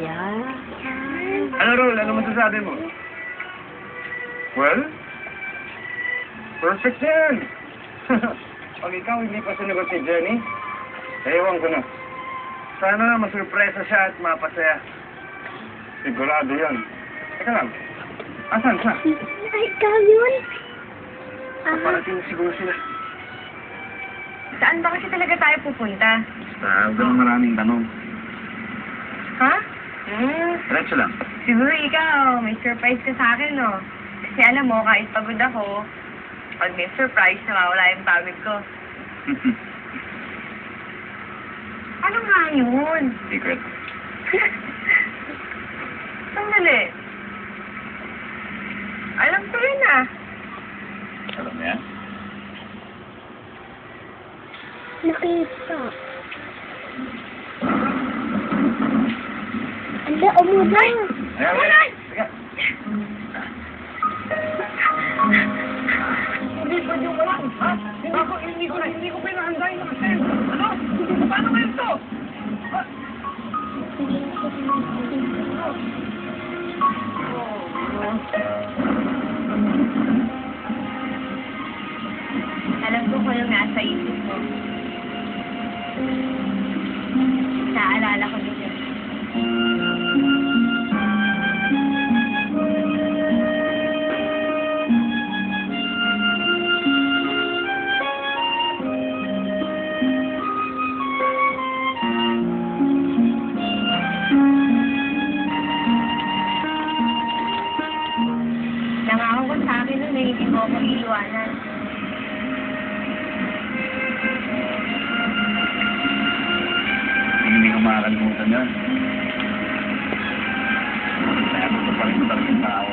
Yan. Ano, Rol? Ano masasabi mo? Well, perfect yan. Pag ikaw hindi pa sinagot si Jenny, ewan ko na. Sana masurpresa siya at mapasaya. Sigurado yan. Teka lang, asan siya? Ay, ikaw yun? Parating siguro sila. Saan ba kasi talaga tayo pupunta? Basta, huwag kang maraming tanong. Ha? Diretso lang. Siguro ikaw, may surprise ka sa akin, no? Kasi alam mo, kahit pagod ako, pag may surprise, nawawala yung pagod ko. Ano nga yun? Secret. Sandali. Alam ko yun, ah. Alam mo yan? Nakita. Anda, umulan. Umulan! Sige. Hindi pwede umalang, ha? Hindi ko pinahanda yung mga sen. Ano? Paano ngayon to? Alam ko kung yung nasa isip mo. Naalala ko din yun. Nangako ko sa akin nun eh, hindi mo ako iiwanan. Hindi ko makakalimutan yan. Kaya gusto pa rin talagang tao.